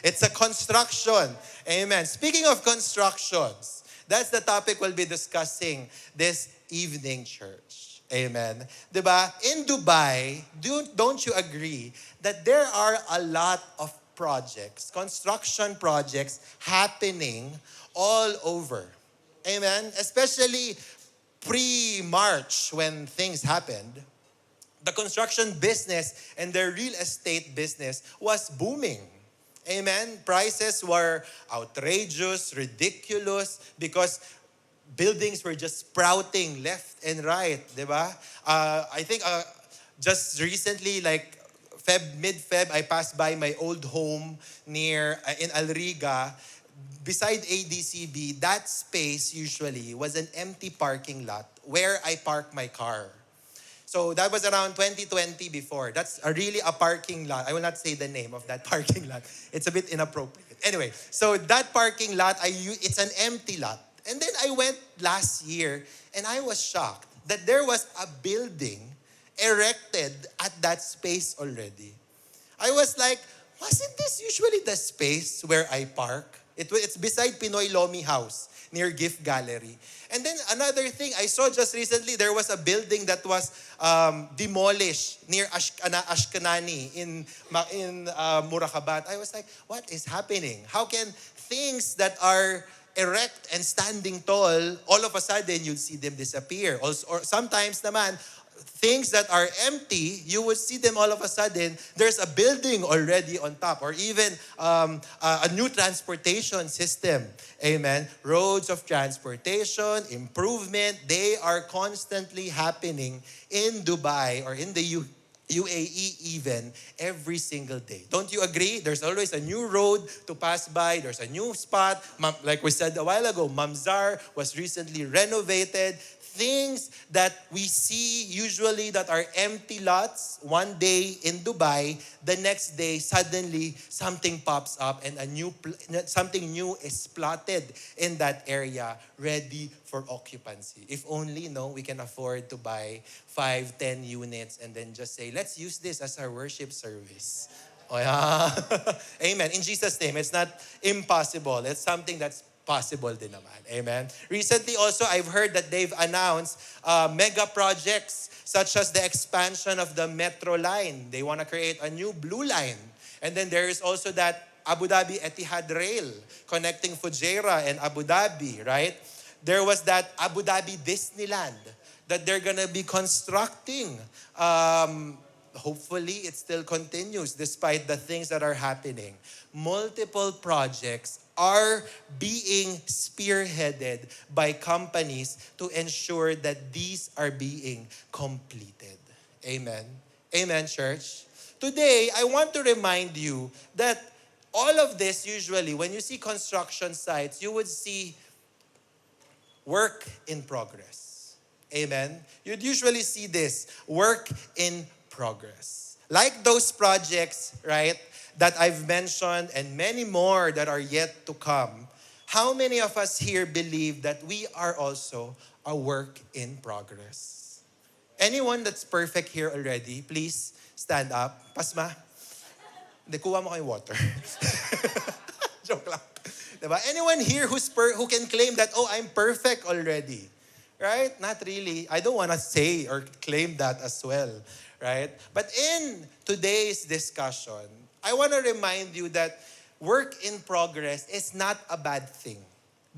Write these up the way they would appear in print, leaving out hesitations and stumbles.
It's a construction. Amen. Speaking of constructions, that's the topic we'll be discussing this evening, church. Amen. Diba? In Dubai, don't you agree that there are a lot of projects, construction projects happening all over? Amen. Especially pre-March when things happened, the construction business and the real estate business was booming. Amen. Prices were outrageous, ridiculous, because buildings were just sprouting left and right, di ba? I think just recently, like mid-Feb, I passed by my old home near in Alriga. Beside ADCB, that space usually was an empty parking lot where I park my car. So that was around 2020 before. That's really a parking lot. I will not say the name of that parking lot. It's a bit inappropriate. Anyway, so that parking lot, it's an empty lot. And then I went last year and I was shocked that there was a building erected at that space already. I was like, wasn't this usually the space where I park? It's beside Pinoy Lomi House near Gift Gallery. And then another thing, I saw just recently, there was a building that was demolished near Ashkanani in Murakabat. I was like, what is happening? How can things that are erect and standing tall, all of a sudden you'll see them disappear? Also, or sometimes naman, things that are empty, you would see them all of a sudden, there's a building already on top, or even a new transportation system. Amen. Roads of transportation, improvement, they are constantly happening in Dubai or in the UAE even every single day. Don't you agree? There's always a new road to pass by. There's a new spot. Like we said a while ago, Mamzar was recently renovated. Things that we see usually that are empty lots one day in Dubai, the next day suddenly something pops up and something new is plotted in that area ready for occupancy. If only we can afford to buy 5-10 units and then just say, let's use this as our worship service. Oh yeah. Amen. In Jesus' name, it's not impossible. It's something that's possible din naman. Amen. Recently also, I've heard that they've announced mega projects such as the expansion of the Metro line. They want to create a new blue line. And then there is also that Abu Dhabi Etihad Rail connecting Fujairah and Abu Dhabi, right? There was that Abu Dhabi Disneyland that they're going to be constructing. Hopefully, it still continues despite the things that are happening. Multiple projects are being spearheaded by companies to ensure that these are being completed. Amen. Amen, church. Today, I want to remind you that all of this usually, when you see construction sites, you would see work in progress. Amen. You'd usually see this, work in progress. Like those projects, right, that I've mentioned and many more that are yet to come, how many of us here believe that we are also a work in progress? Anyone that's perfect here already, please stand up. Pasma, hindi, kuha mo kayo water. Joke lang. Diba? Anyone here who can claim that, oh, I'm perfect already? Right? Not really. I don't want to say or claim that as well. Right? But in today's discussion, I want to remind you that work in progress is not a bad thing.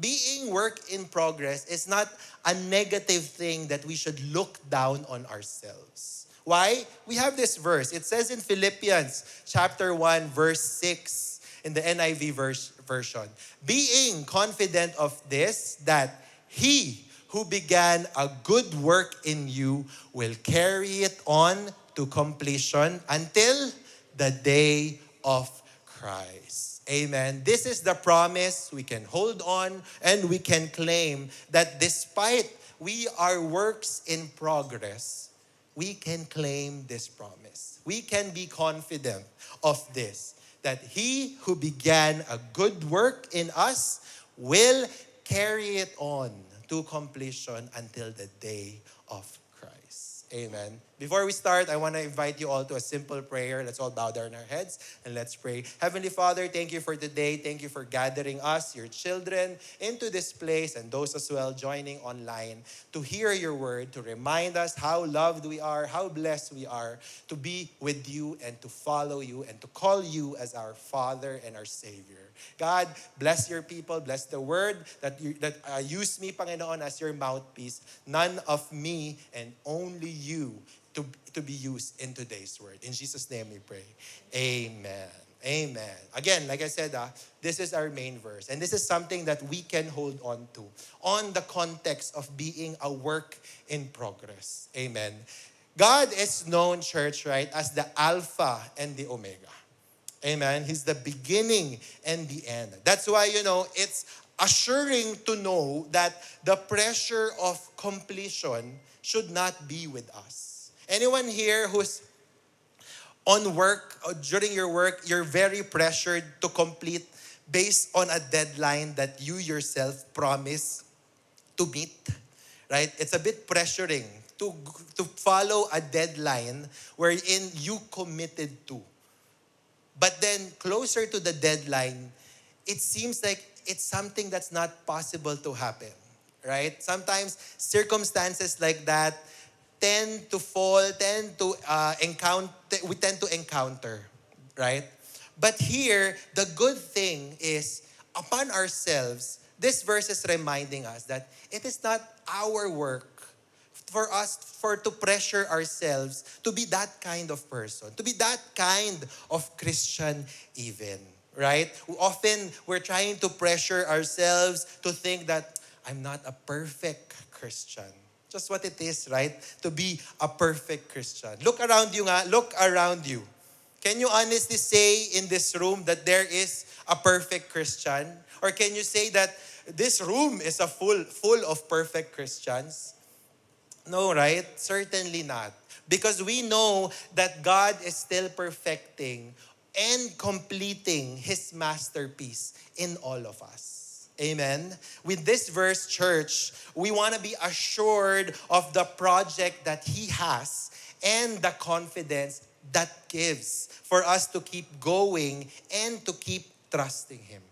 Being work in progress is not a negative thing that we should look down on ourselves. Why? We have this verse. It says in Philippians chapter 1, verse 6 in the NIV version, being confident of this, that He who began a good work in you will carry it on to completion until the day of Christ. Amen. This is the promise we can hold on and we can claim that despite we are works in progress, we can claim this promise. We can be confident of this, that He who began a good work in us will carry it on to completion until the day of Christ. Amen. Before we start, I want to invite you all to a simple prayer. Let's all bow down our heads and let's pray. Heavenly Father, thank you for today. Thank you for gathering us, your children, into this place and those as well joining online to hear your word, to remind us how loved we are, how blessed we are to be with you and to follow you and to call you as our Father and our Savior. God, bless your people, bless the word that use me, Panginoon, as your mouthpiece. None of me and only you to be used in today's word. In Jesus' name we pray. Amen. Amen. Again, like I said, this is our main verse. And this is something that we can hold on to on the context of being a work in progress. Amen. God is known, church, right, as the Alpha and the Omega. Amen. He's the beginning and the end. That's why, it's assuring to know that the pressure of completion should not be with us. Anyone here who's on work, or during your work, you're very pressured to complete based on a deadline that you yourself promise to meet, right? It's a bit pressuring to follow a deadline wherein you committed to. But then closer to the deadline, it seems like it's something that's not possible to happen, right? Sometimes circumstances like that tend to encounter, we tend to encounter, right? But here, the good thing is, upon ourselves, this verse is reminding us that it is not our work for us to pressure ourselves to be that kind of person, to be that kind of Christian even, right? Often we're trying to pressure ourselves to think that I'm not a perfect Christian. Just what it is, right? To be a perfect Christian. Look around you nga. Look around you. Can you honestly say in this room that there is a perfect Christian? Or can you say that this room is full of perfect Christians? No, right? Certainly not. Because we know that God is still perfecting and completing His masterpiece in all of us. Amen. With this verse, church, we want to be assured of the project that He has and the confidence that gives for us to keep going and to keep trusting Him.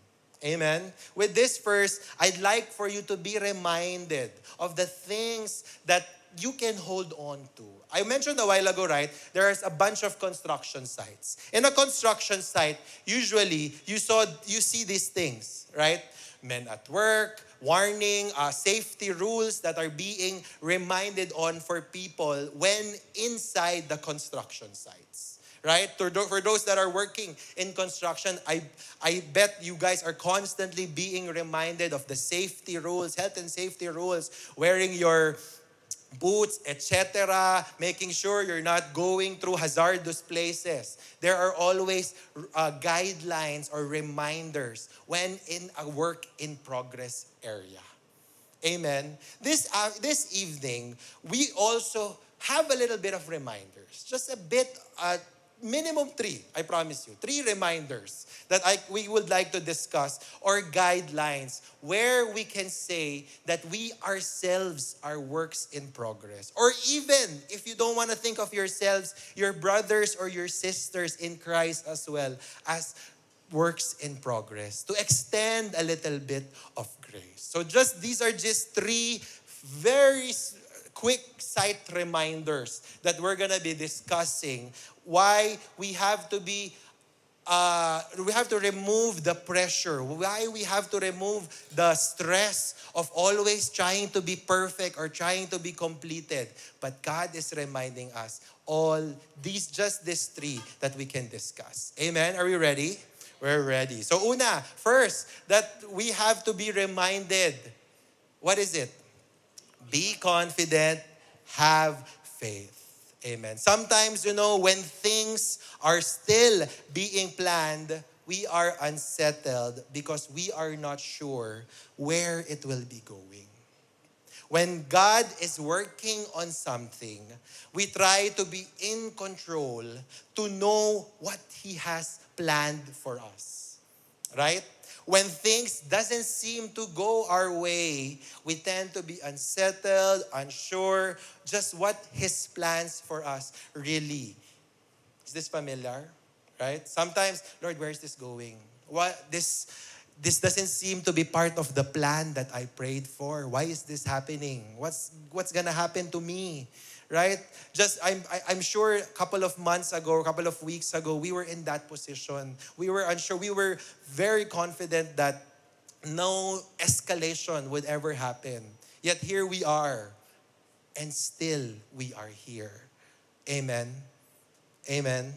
Amen. With this verse, I'd like for you to be reminded of the things that you can hold on to. I mentioned a while ago, right? There's a bunch of construction sites. In a construction site, usually you see these things, right? Men at work, warning, safety rules that are being reminded on for people when inside the construction sites. Right? For those that are working in construction, I bet you guys are constantly being reminded of the safety rules, health and safety rules, wearing your boots, etc., making sure you're not going through hazardous places. There are always guidelines or reminders when in a work in progress area. Amen. This evening, we also have a little bit of reminders. Just a bit, minimum 3, I promise you. 3 reminders that we would like to discuss, or guidelines where we can say that we ourselves are works in progress. Or even, if you don't want to think of yourselves, your brothers or your sisters in Christ as well as works in progress. To extend a little bit of grace. So these are just 3 very quick sight reminders that we're gonna be discussing why we have to remove the pressure, why we have to remove the stress of always trying to be perfect or trying to be completed. But God is reminding us these 3 that we can discuss. Amen. Are we ready? We're ready. So first, that we have to be reminded. What is it? Be confident, have faith. Amen. Sometimes, when things are still being planned, we are unsettled because we are not sure where it will be going. When God is working on something, we try to be in control to know what He has planned for us. Right? When things doesn't seem to go our way, we tend to be unsettled, unsure, just what His plans for us really. Is this familiar? Right? Sometimes, Lord, where is this going? What this doesn't seem to be part of the plan that I prayed for. Why is this happening? What's gonna happen to me? Right? I'm sure a couple of months ago, a couple of weeks ago, we were in that position. We were unsure. We were very confident that no escalation would ever happen. Yet here we are, and still we are here. Amen. Amen.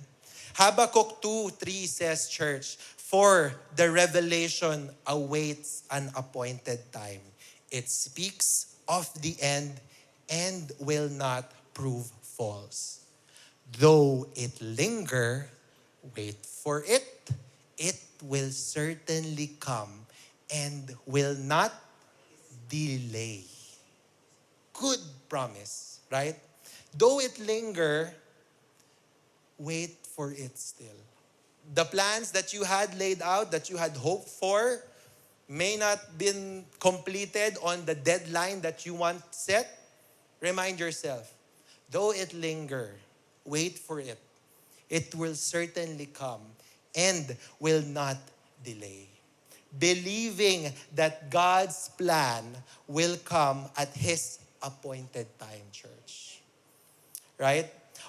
Habakkuk 2:3 says, church, for the revelation awaits an appointed time. It speaks of the end and will not prove false. Though it linger, wait for it. It will certainly come and will not delay. Good promise, right? Though it linger, wait for it still. The plans that you had laid out, that you had hoped for, may not been completed on the deadline that you want set. Remind yourself, though it linger, wait for it. It will certainly come and will not delay. Believing that God's plan will come at His appointed time, church. Right?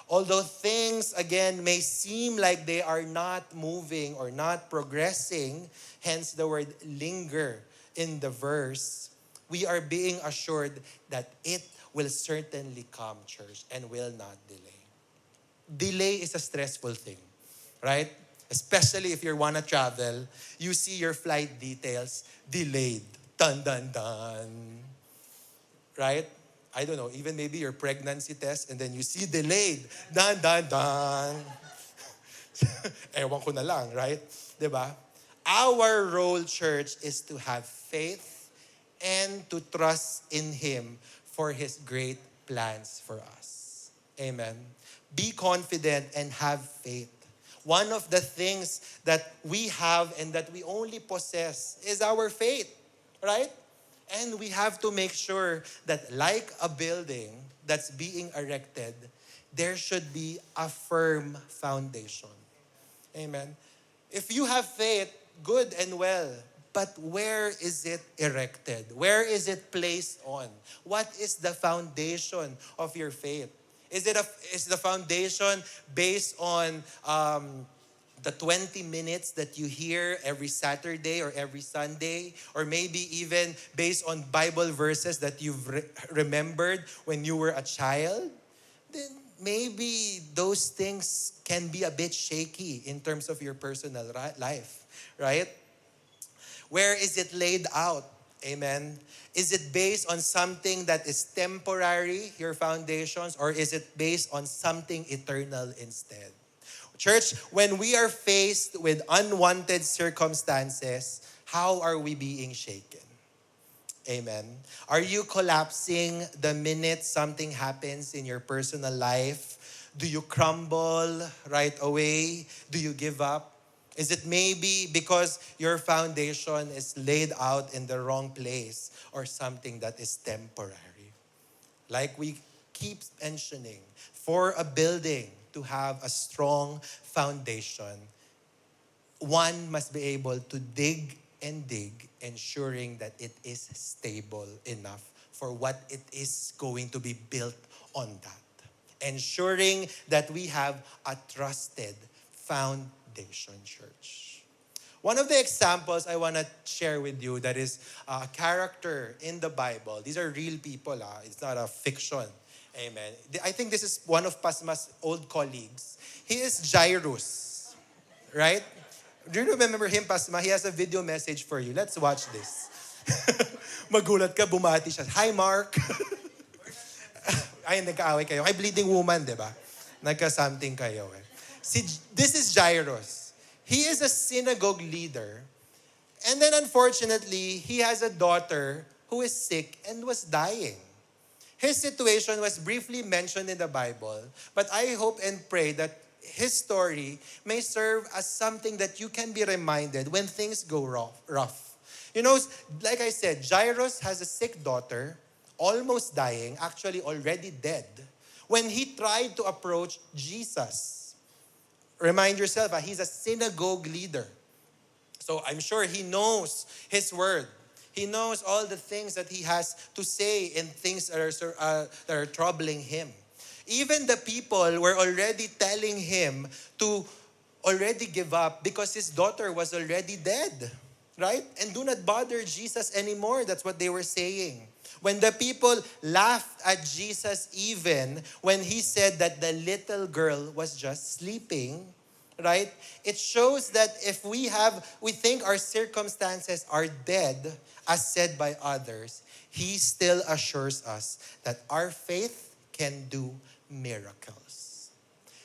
Although things, again, may seem like they are not moving or not progressing, hence the word linger in the verse, we are being assured that it will certainly come, church, and will not delay. Delay is a stressful thing, right? Especially if you want to travel, you see your flight details delayed. Dun, dun, dun. Right? I don't know, even maybe your pregnancy test and then you see delayed. Dun, dun, dun. Ewan ko na lang, right? Diba? Our role, church, is to have faith and to trust in Him for His great plans for us. Amen. Be confident and have faith. One of the things that we have and that we only possess is our faith, right? And we have to make sure that like a building that's being erected, there should be a firm foundation. Amen. If you have faith, good and well, but where is it erected? Where is it placed on? What is the foundation of your faith? Is the foundation based on the 20 minutes that you hear every Saturday or every Sunday, or maybe even based on Bible verses that you've remembered when you were a child? Then maybe those things can be a bit shaky in terms of your personal life, right? Where is it laid out? Amen. Is it based on something that is temporary, your foundations, or is it based on something eternal instead? Church, when we are faced with unwanted circumstances, how are we being shaken? Amen. Are you collapsing the minute something happens in your personal life? Do you crumble right away? Do you give up? Is it maybe because your foundation is laid out in the wrong place or something that is temporary? Like we keep mentioning, for a building to have a strong foundation, one must be able to dig and dig, ensuring that it is stable enough for what it is going to be built on that. Ensuring that we have a trusted foundation, church. One of the examples I want to share with you that is a character in the Bible. These are real people. It's not a fiction. Amen. I think this is one of Pasma's old colleagues. He is Jairus, right? Do you remember him, Pasma? He has a video message for you. Let's watch this. Magulat ka, bumati siya. Hi, Mark. Ay, nagkaaway kayo. Kay Bleeding Woman, di ba? Nagka-something kayo. This is Jairus. He is a synagogue leader. And then unfortunately, he has a daughter who is sick and was dying. His situation was briefly mentioned in the Bible, but I hope and pray that his story may serve as something that you can be reminded when things go rough. You know, like I said, Jairus has a sick daughter, almost dying, actually already dead, when he tried to approach Jesus. Remind yourself, he's a synagogue leader. So I'm sure he knows his word. He knows all the things that he has to say and things that are troubling him. Even the people were already telling him to already give up because his daughter was already dead. Right? And do not bother Jesus anymore. That's what they were saying. When the people laughed at Jesus even when he said that the little girl was just sleeping, right? It shows that if we think our circumstances are dead, as said by others, he still assures us that our faith can do miracles.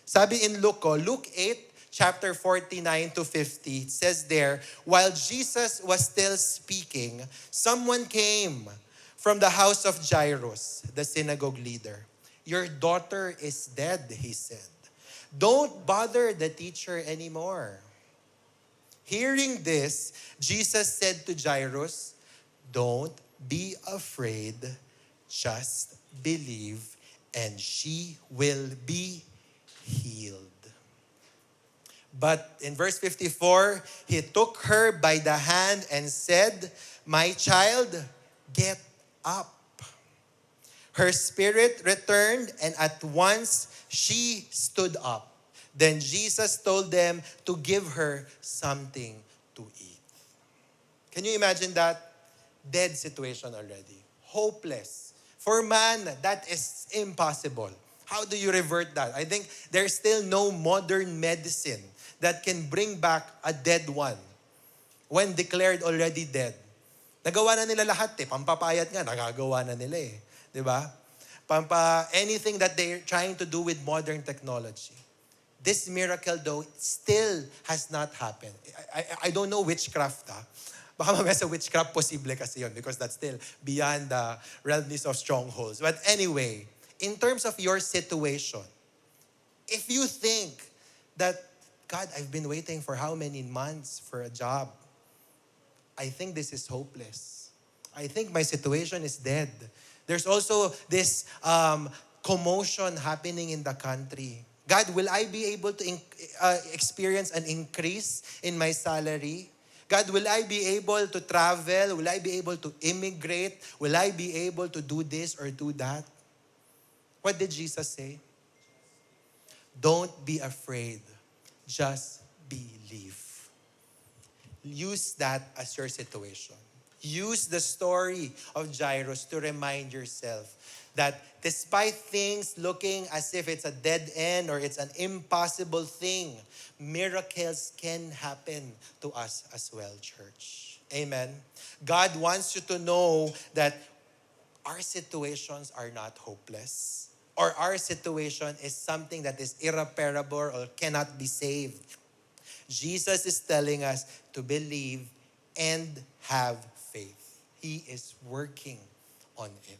Sabi in Luke 8, chapter 49 to 50, it says there, while Jesus was still speaking, someone came from the house of Jairus, the synagogue leader. Your daughter is dead, he said. Don't bother the teacher anymore. Hearing this, Jesus said to Jairus, don't be afraid, just believe, and she will be healed. But in verse 54, he took her by the hand and said, my child, get up. Her spirit returned, and at once she stood up. Then Jesus told them to give her something to eat. Can you imagine that? Dead situation already. Hopeless. For man, that is impossible. How do you revert that? I think there's still no modern medicine that can bring back a dead one when declared already dead. Nagawa na nila lahat eh. Pampapayat nga, nagagawa na nila eh. Diba? Anything that they're trying to do with modern technology. This miracle though, still has not happened. I don't know witchcraft Baka mamaya sa witchcraft posible kasi yun because that's still beyond the realms of strongholds. But anyway, in terms of your situation, if you think that, God, I've been waiting for how many months for a job? I think this is hopeless. I think my situation is dead. There's also this commotion happening in the country. God, will I be able to experience an increase in my salary? God, will I be able to travel? Will I be able to immigrate? Will I be able to do this or do that? What did Jesus say? Don't be afraid. Just believe. Use that as your situation. Use the story of Jairus to remind yourself that despite things looking as if it's a dead end or it's an impossible thing, miracles can happen to us as well, church. Amen. God wants you to know that our situations are not hopeless, or our situation is something that is irreparable or cannot be saved. Jesus is telling us to believe and have faith. He is working on it.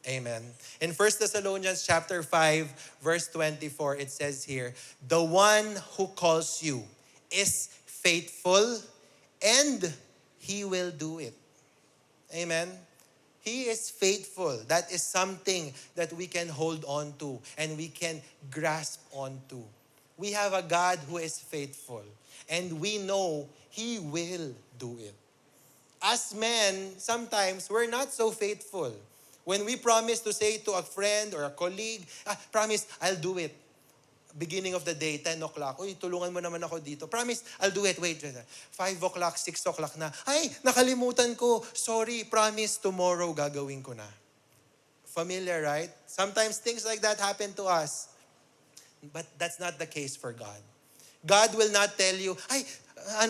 Amen. In 1 Thessalonians chapter 5, verse 24, it says here, the one who calls you is faithful and he will do it. Amen. He is faithful. That is something that we can hold on to and we can grasp onto. We have a God who is faithful and we know He will do it. As men, sometimes we're not so faithful. When we promise to say to a friend or a colleague, promise, I'll do it. Beginning of the day, 10 o'clock, uy, tulungan mo naman ako dito. Promise, I'll do it. Wait, 5 o'clock, 6 o'clock na. Ay, nakalimutan ko. Sorry, promise, tomorrow gagawin ko na. Familiar, right? Sometimes things like that happen to us. But that's not the case for God. God will not tell you, ay,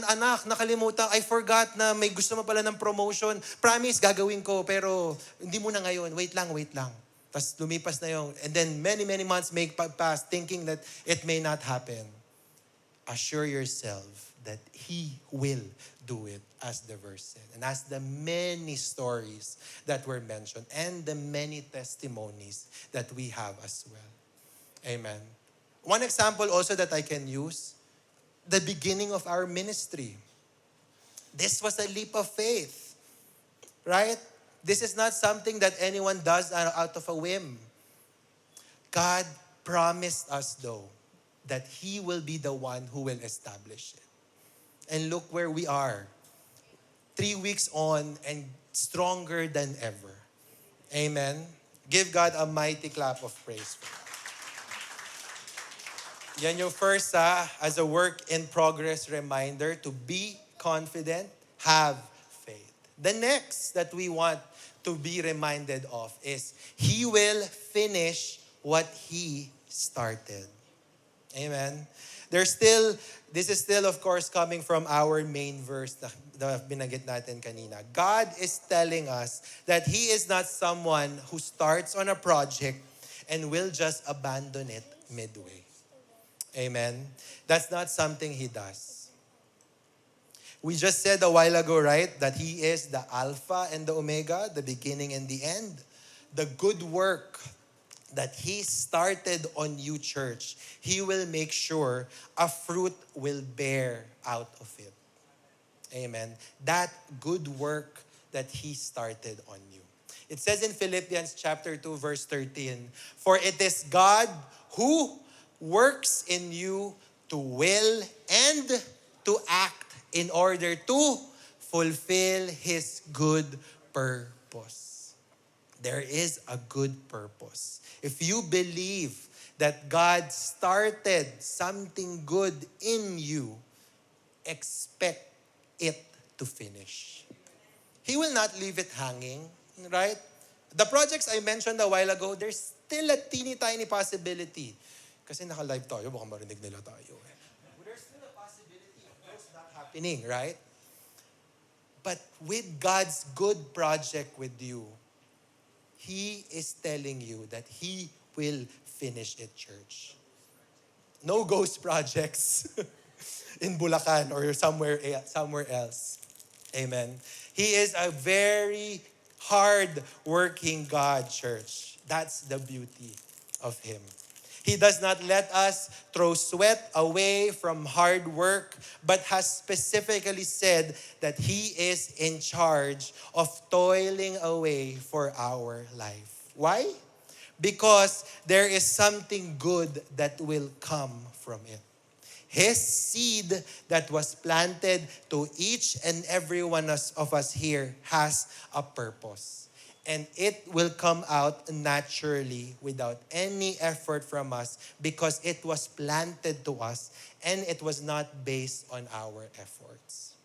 anak, nakalimutan, I forgot na may gusto mo pala ng promotion. Promise, gagawin ko, pero hindi mo na ngayon. Wait lang. Tapos lumipas na yung, and then many months may pass thinking that it may not happen. Assure yourself that He will do it, as the verse said. And as the many stories that were mentioned and the many testimonies that we have as well. Amen. One example also that I can use, the beginning of our ministry. This was a leap of faith, right? This is not something that anyone does out of a whim. God promised us, though, that He will be the one who will establish it. And look where we are. 3 weeks on and stronger than ever. Amen. Give God a mighty clap of praise for that. Yan yung first as a work in progress reminder to be confident, have faith. The next that we want to be reminded of is He will finish what He started. Amen. This is still of course coming from our main verse na binanggit natin kanina. God is telling us that He is not someone who starts on a project and will just abandon it midway. Amen. That's not something He does. We just said a while ago, right, that He is the Alpha and the Omega, the beginning and the end. The good work that He started on you, church, He will make sure a fruit will bear out of it. Amen. That good work that He started on you. It says in Philippians chapter 2, verse 13, "For it is God who works in you to will and to act in order to fulfill His good purpose." There is a good purpose. If you believe that God started something good in you, expect it to finish. He will not leave it hanging, right? The projects I mentioned a while ago, there's still a teeny tiny possibility. Kasi naka-live tayo, baka marinig nila tayo. There's still a possibility of those not happening, right? But with God's good project with you, He is telling you that He will finish it, church. No ghost projects in Bulacan or somewhere else. Amen. He is a very hard-working God, church. That's the beauty of Him. He does not let us throw sweat away from hard work, but has specifically said that He is in charge of toiling away for our life. Why? Because there is something good that will come from it. His seed that was planted to each and every one of us here has a purpose. And it will come out naturally without any effort from us because it was planted to us and it was not based on our efforts.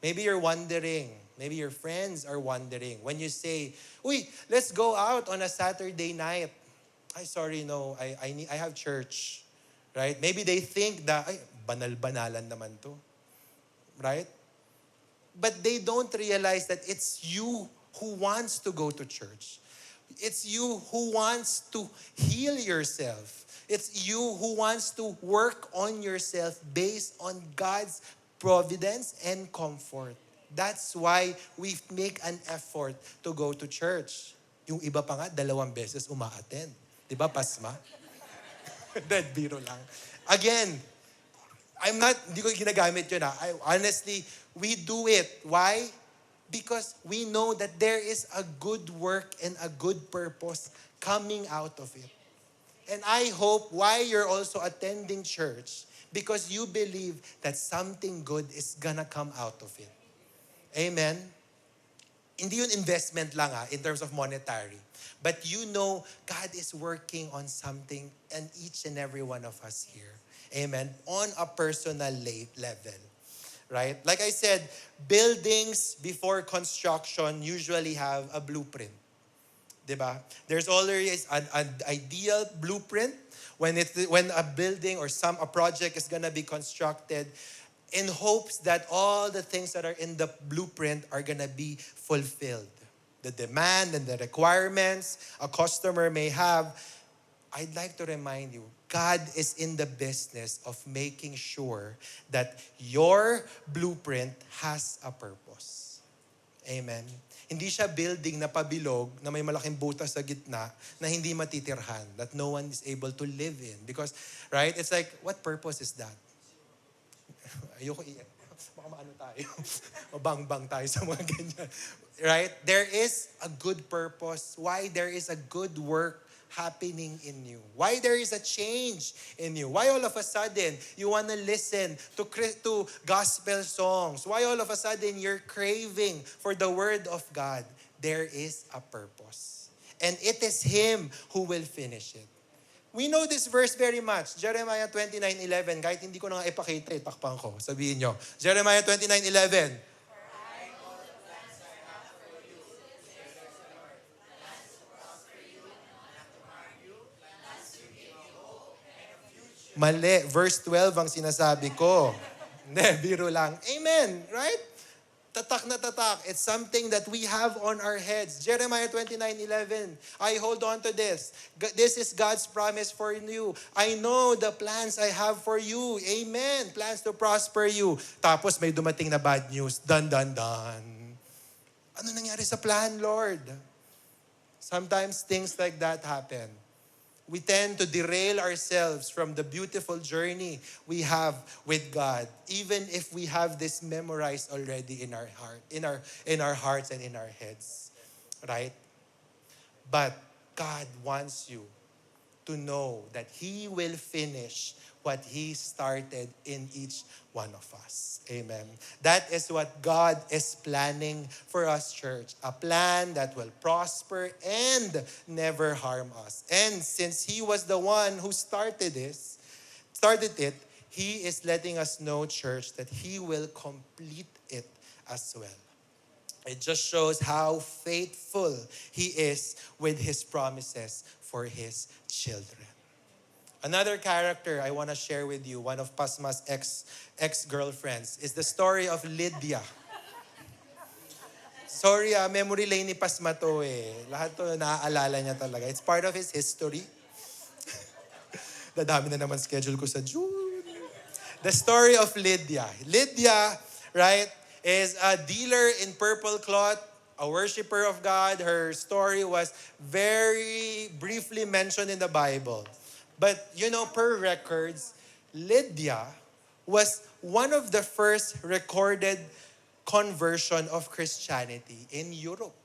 Maybe you're wondering, maybe your friends are wondering, when you say, "Uy, let's go out on a Saturday night." "Ay, sorry, no, I have church." Right? Maybe they think that, "Ay, banal-banalan naman to." Right? But they don't realize that it's you who wants to go to church. It's you who wants to heal yourself. It's you who wants to work on yourself based on God's providence and comfort. That's why we make an effort to go to church. Yung iba pa nga, 2 beses uma-attend. Diba, Pasma? That biro lang. Again, hindi ko ginagamit yun. Honestly, we do it. Why? Because we know that there is a good work and a good purpose coming out of it. And I hope why you're also attending church, because you believe that something good is gonna come out of it. Amen? Hindi yun investment lang in terms of monetary. But you know, God is working on something in each and every one of us here. Amen? On a personal level. Right? Like I said, buildings before construction usually have a blueprint. Diba? There's always an ideal blueprint when a building or a project is gonna be constructed, in hopes that all the things that are in the blueprint are gonna be fulfilled. The demand and the requirements a customer may have. I'd like to remind you, God is in the business of making sure that your blueprint has a purpose. Amen. Hindi siya building na pabilog na may malaking butas sa gitna na hindi matitirhan, that no one is able to live in. Because, right, it's like, what purpose is that? Ayoko baka maano tayo. Mabang-bang tayo sa mga ganyan. Right? There is a good purpose. Why there is a good work happening in you. Why there is a change in you. Why all of a sudden you want to listen to gospel songs. Why all of a sudden you're craving for the word of God. There is a purpose. And it is Him who will finish it. We know this verse very much. Jeremiah 29:11. Kahit hindi ko na nga ipakita, takpan ko. Sabihin nyo. Jeremiah 29:11. Mali. Verse 12 ang sinasabi ko. Hindi, biro lang. Amen. Right? Tatak na tatak. It's something that we have on our heads. Jeremiah 29:11. I hold on to this. This is God's promise for you. I know the plans I have for you. Amen. Plans to prosper you. Tapos may dumating na bad news. Dun, dun, dun. Ano nangyari sa plan, Lord? Sometimes things like that happen. We tend to derail ourselves from the beautiful journey we have with God, even if we have this memorized already in our heart, in our hearts and in our heads, right? But God wants you to know that He will finish what He started in each one of us. Amen. That is what God is planning for us, church. A plan that will prosper and never harm us. And since He was the one who started it, He is letting us know, church, that He will complete it as well. It just shows how faithful He is with His promises for His children. Another character I want to share with you, one of Pasma's ex-girlfriends, is the story of Lydia. Sorry, memory lane ni Pasma to eh. Lahat to naaalala niya talaga. It's part of his history. Dadami na naman schedule ko sa June. The story of Lydia. Lydia, right, is a dealer in purple cloth, a worshiper of God. Her story was very briefly mentioned in the Bible. But, per records, Lydia was one of the first recorded conversion of Christianity in Europe.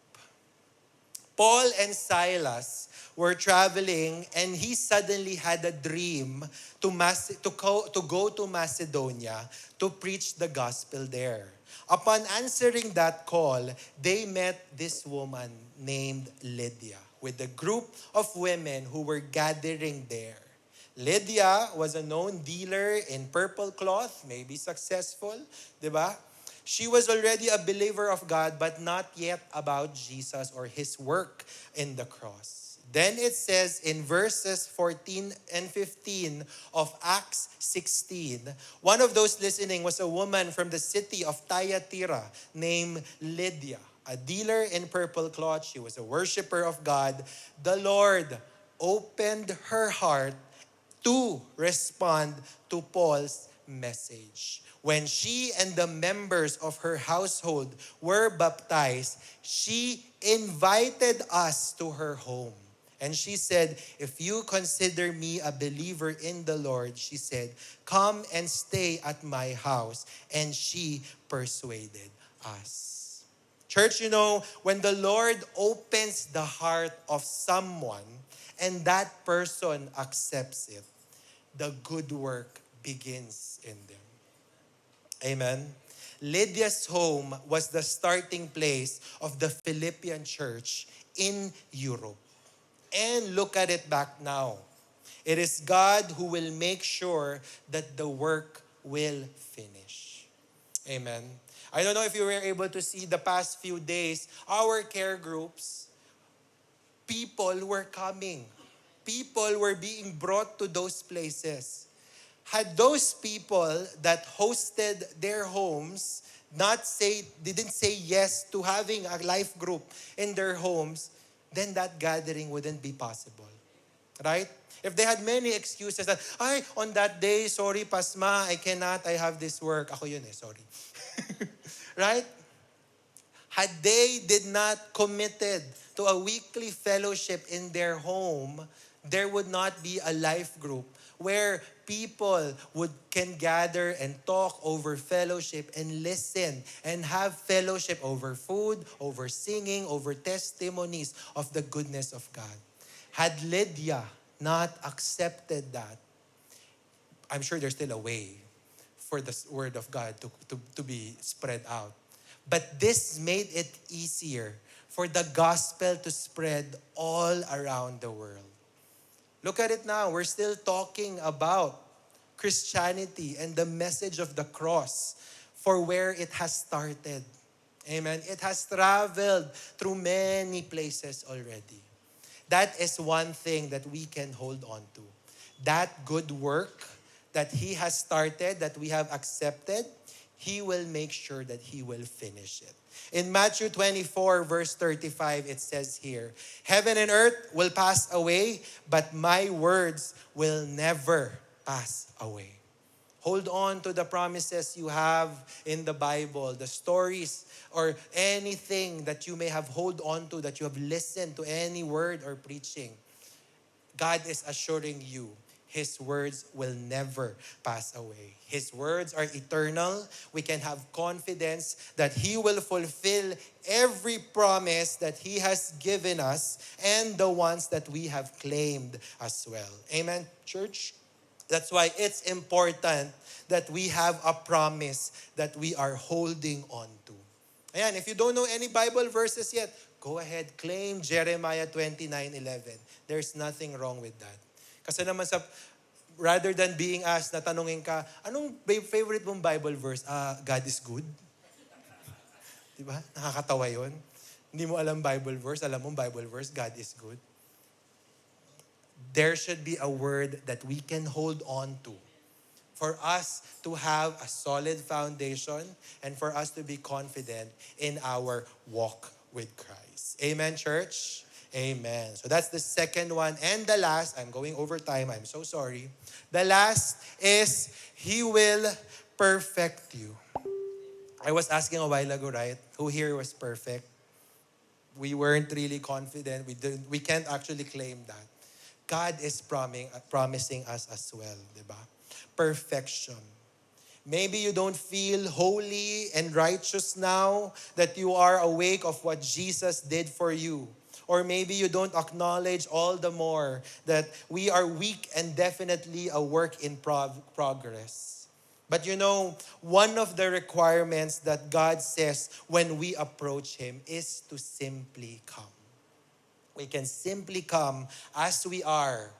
Paul and Silas were traveling and he suddenly had a dream to go to Macedonia to preach the gospel there. Upon answering that call, they met this woman named Lydia with a group of women who were gathering there. Lydia was a known dealer in purple cloth, maybe successful, di ba? She was already a believer of God, but not yet about Jesus or His work in the cross. Then it says in verses 14 and 15 of Acts 16, one of those listening was a woman from the city of Thyatira named Lydia, a dealer in purple cloth. She was a worshiper of God. The Lord opened her heart to respond to Paul's message. When she and the members of her household were baptized, she invited us to her home. And she said, if you consider me a believer in the Lord, she said, come and stay at my house. And she persuaded us. Church, when the Lord opens the heart of someone and that person accepts it, the good work begins in them. Amen. Lydia's home was the starting place of the Philippian church in Europe. And look at it back now. It is God who will make sure that the work will finish. Amen. I don't know if you were able to see the past few days, our care groups, people were coming. People were being brought to those places. Had those people that hosted their homes didn't say yes to having a life group in their homes, then that gathering wouldn't be possible. Right? If they had many excuses that, on that day, sorry, Pasma, I cannot, I have this work. Ako yun sorry. Right? Had they did not committed to a weekly fellowship in their home, there would not be a life group where people can gather and talk over fellowship and listen and have fellowship over food, over singing, over testimonies of the goodness of God. Had Lydia not accepted that, I'm sure there's still a way for the word of God to be spread out. But this made it easier for the gospel to spread all around the world. Look at it now. We're still talking about Christianity and the message of the cross for where it has started. Amen. It has traveled through many places already. That is one thing that we can hold on to. That good work that He has started, that we have accepted, He will make sure that He will finish it. In Matthew 24, verse 35, it says here, heaven and earth will pass away, but my words will never pass away. Hold on to the promises you have in the Bible, the stories or anything that you may have hold on to, that you have listened to any word or preaching. God is assuring you, His words will never pass away. His words are eternal. We can have confidence that He will fulfill every promise that He has given us and the ones that we have claimed as well. Amen, church? That's why it's important that we have a promise that we are holding on to. Ayan, if you don't know any Bible verses yet, go ahead, claim Jeremiah 29:11. There's nothing wrong with that. Kasi naman rather than being asked na tanungin ka, anong favorite mong Bible verse? God is good. Diba? Nakakatawa yun. Hindi mo alam Bible verse, alam mo Bible verse, God is good. There should be a word that we can hold on to for us to have a solid foundation and for us to be confident in our walk with Christ. Amen, church? Amen. So that's the second one. And the last, I'm going over time, I'm so sorry. The last is, He will perfect you. I was asking a while ago, right? Who here was perfect? We weren't really confident. We can't actually claim that. God is promising us as well, diba? Perfection. Maybe you don't feel holy and righteous now that you are awake of what Jesus did for you. Or maybe you don't acknowledge all the more that we are weak and definitely a work in progress. But you know, one of the requirements that God says when we approach Him is to simply come. We can simply come as we are,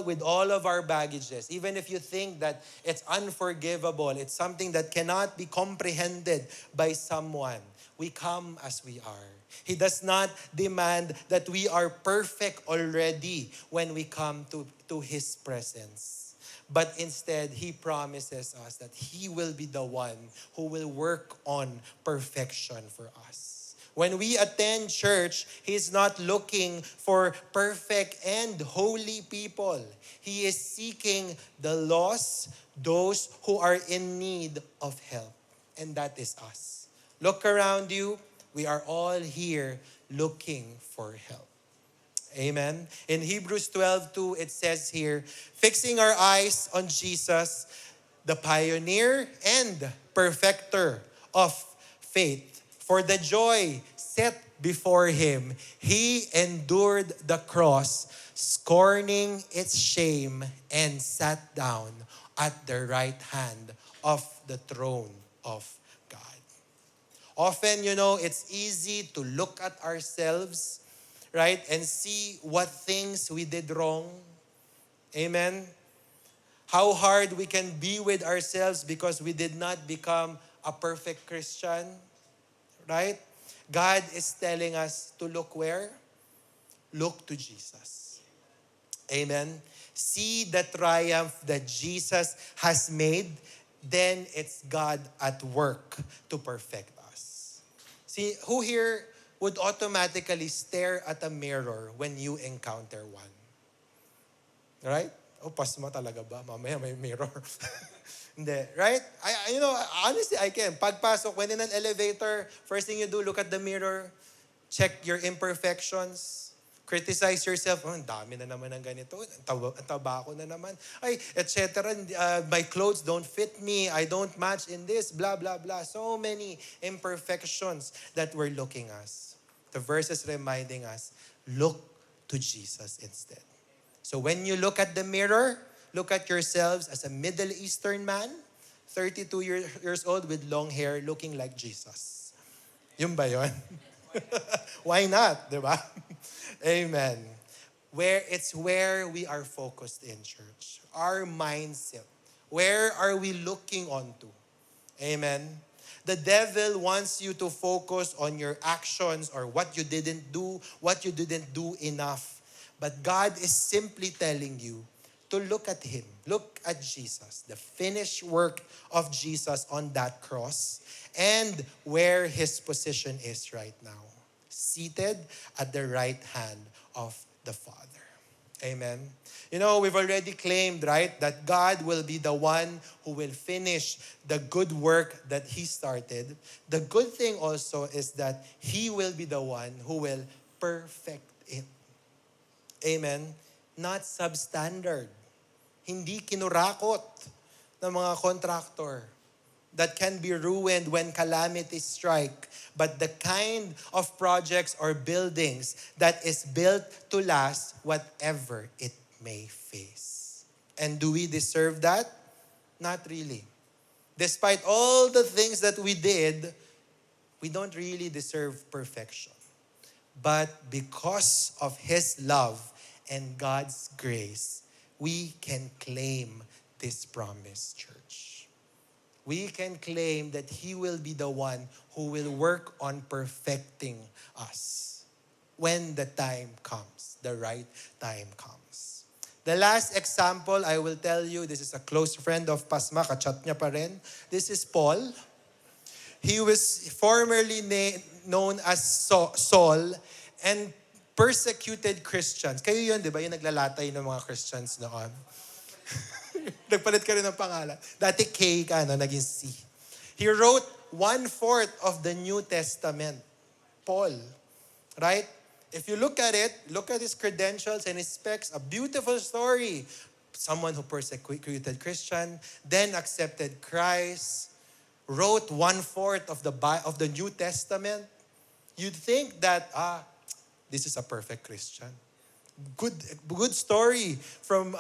with all of our baggages. Even if you think that it's unforgivable, it's something that cannot be comprehended by someone, we come as we are. He does not demand that we are perfect already when we come to His presence. But instead, He promises us that He will be the one who will work on perfection for us. When we attend church, He's not looking for perfect and holy people. He is seeking the lost, those who are in need of help. And that is us. Look around you. We are all here looking for help. Amen. In Hebrews 12:2, it says here, fixing our eyes on Jesus, the pioneer and perfecter of faith. For the joy set before Him, He endured the cross, scorning its shame, and sat down at the right hand of the throne of God. Often, it's easy to look at ourselves, right, and see what things we did wrong. Amen? How hard we can be with ourselves because we did not become a perfect Christian. Right? God is telling us to look where? Look to Jesus. Amen? See the triumph that Jesus has made, then it's God at work to perfect us. See, who here would automatically stare at a mirror when you encounter one? Right? Oh, pasma talaga ba? Mamaya may mirror. Hindi, right? Honestly, I can. Pagpasok, when in an elevator, first thing you do, look at the mirror, check your imperfections, criticize yourself. Oh, ang dami na naman ng ganito. Ang taba ko na naman. Ay, etc. My clothes don't fit me. I don't match in this. Blah, blah, blah. So many imperfections that we're looking at. The verse is reminding us, look to Jesus instead. So when you look at the mirror, look at yourselves as a Middle Eastern man, 32 years old with long hair, looking like Jesus. Yun ba yun? Why not? Diba? Amen. Where we are focused in church. Our mindset. Where are we looking onto? Amen. The devil wants you to focus on your actions or what you didn't do, what you didn't do enough. But God is simply telling you to look at Him. Look at Jesus, the finished work of Jesus on that cross, and where His position is right now. Seated at the right hand of the Father. Amen. We've already claimed, right, that God will be the one who will finish the good work that He started. The good thing also is that He will be the one who will perfect it. Amen. Not substandard. Hindi kinurakot ng mga contractor that can be ruined when calamities strike, but the kind of projects or buildings that is built to last whatever it may face. And do we deserve that? Not really. Despite all the things that we did, we don't really deserve perfection. But because of His love and God's grace, we can claim this promise, church. We can claim that He will be the one who will work on perfecting us when the time comes, the right time comes. The last example I will tell you, this is a close friend of Pasma, kachat niya pa rin. This is Paul. He was formerly known as Saul and persecuted Christians. Kayo yun, di ba? Yung naglalatay ng mga Christians noon. Nagpalit ka rin ng pangalan. Dati K ka, naging C. He wrote 1/4 of the New Testament. Paul. Right? If you look at it, look at his credentials and his specs, a beautiful story. Someone who persecuted Christian, then accepted Christ, wrote 1/4 of the New Testament. You'd think that, this is a perfect Christian. Good story from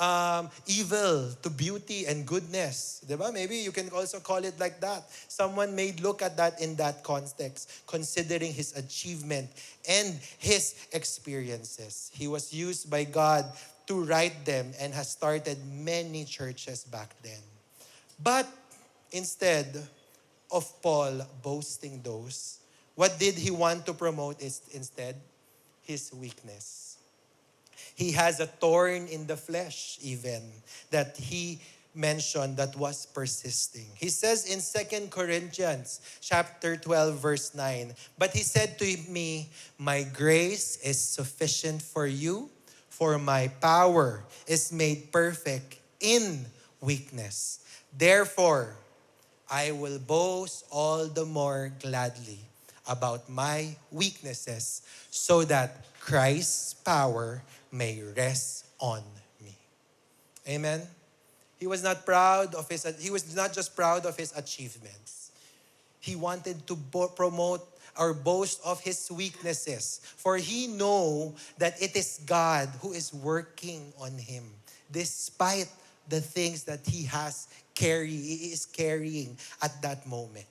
evil to beauty and goodness. Diba? Maybe you can also call it like that. Someone may look at that in that context, considering his achievement and his experiences. He was used by God to write them and has started many churches back then. But instead of Paul boasting those, what did he want to promote is instead? His weakness. He has a thorn in the flesh even that he mentioned that was persisting. He says in 2 Corinthians chapter 12 verse 9, "But he said to me, my grace is sufficient for you, for my power is made perfect in weakness. Therefore, I will boast all the more gladly about my weaknesses so that Christ's power may rest on me." Amen. He was not just proud of his achievements. He wanted to promote or boast of his weaknesses, for he know that it is God who is working on him despite the things that he is carrying at that moment.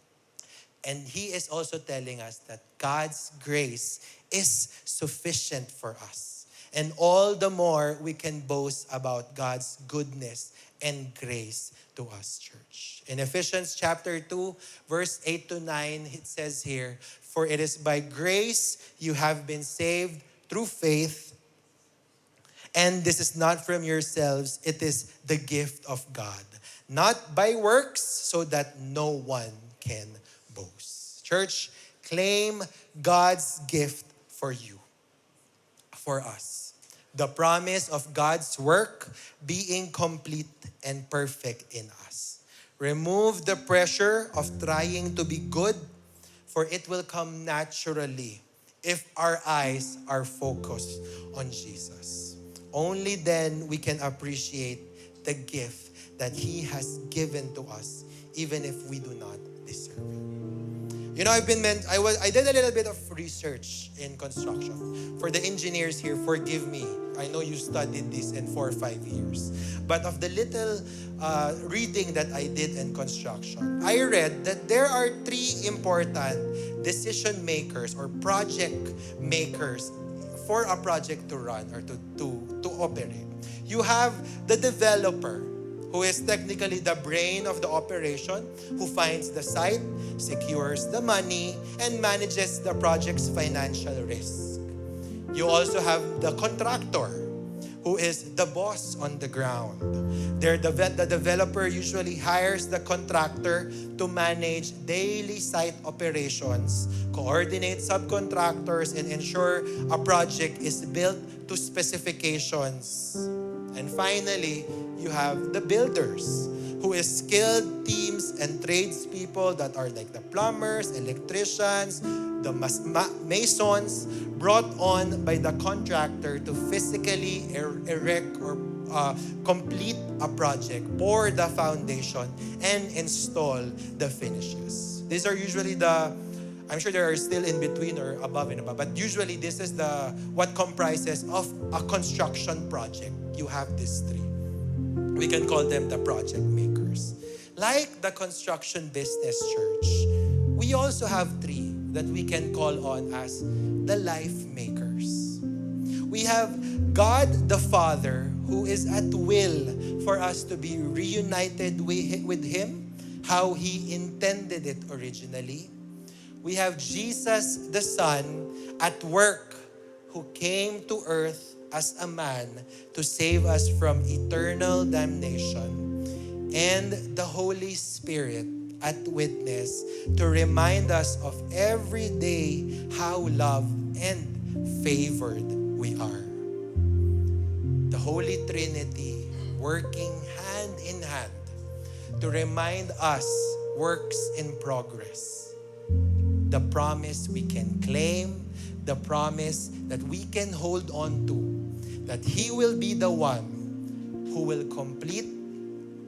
And he is also telling us that God's grace is sufficient for us. And all the more we can boast about God's goodness and grace to us, church. In Ephesians chapter 2, verse 8 to 9, it says here, "For it is by grace you have been saved through faith, and this is not from yourselves, it is the gift of God, not by works, so that no one can boast." Church, claim God's gift for you, for us. The promise of God's work being complete and perfect in us. Remove the pressure of trying to be good, for it will come naturally if our eyes are focused on Jesus. Only then we can appreciate the gift that He has given to us, even if we do not deserve it. You know, I did a little bit of research in construction. For the engineers here, forgive me. I know you studied this in 4 or 5 years. But of the little reading that I did in construction, I read that there are 3 important decision makers or project makers for a project to run or to operate. You have the developer, who is technically the brain of the operation, who finds the site, secures the money, and manages the project's financial risk. You also have the contractor, who is the boss on the ground. The developer usually hires the contractor to manage daily site operations, coordinate subcontractors, and ensure a project is built to specifications. And finally, you have the builders, who is skilled teams and tradespeople that are like the plumbers, electricians, the masons, brought on by the contractor to physically erect or complete a project, pour the foundation, and install the finishes. These are usually I'm sure there are still in between or above and above, but usually this is what comprises of a construction project. You have these 3. We can call them the project makers. Like the construction business church, we also have 3 that we can call on as the life makers. We have God the Father, who is at will for us to be reunited with Him, how He intended it originally. We have Jesus the Son at work, who came to earth as a man to save us from eternal damnation, and the Holy Spirit at witness to remind us of every day how loved and favored we are. The Holy Trinity working hand in hand to remind us, works in progress, the promise we can claim, the promise that we can hold on to, that He will be the one who will complete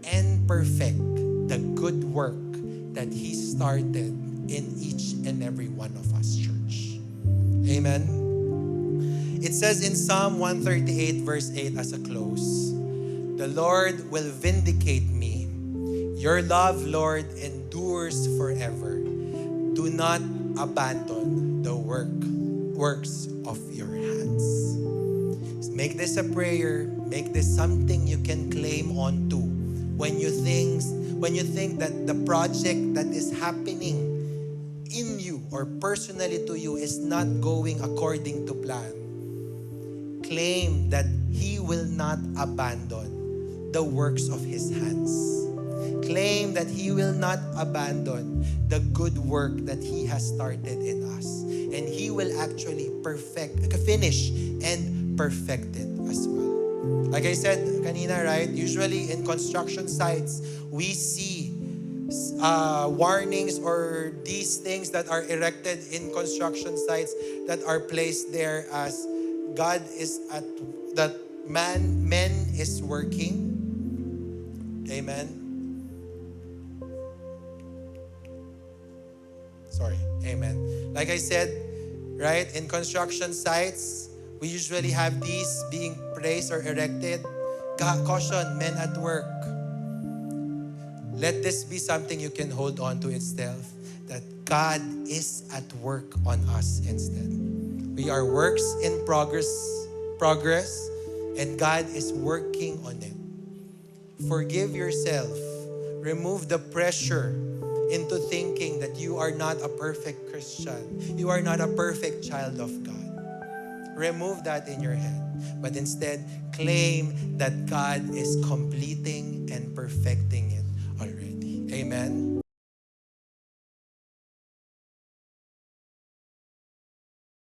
and perfect the good work that He started in each and every one of us, church. Amen. It says in Psalm 138 verse 8 as a close, the Lord will vindicate me. Your love, Lord, endures forever. Do not abandon the works of your hands. Make this a prayer. Make this something you can claim on to. When you think that the project that is happening in you or personally to you is not going according to plan, claim that He will not abandon the works of His hands. Claim that He will not abandon the good work that He has started in us. And He will actually finish and perfect it as well. Like I said kanina, right? Usually in construction sites, we see warnings or these things that are erected in construction sites that are placed there as God is that men is working. Amen. Amen. Like I said, right, in construction sites, we usually have these being placed or erected. Caution, men at work. Let this be something you can hold on to itself, that God is at work on us instead. We are works in progress, and God is working on it. Forgive yourself. Remove the pressure into thinking that you are not a perfect Christian. You are not a perfect child of God. Remove that in your head. But instead, claim that God is complete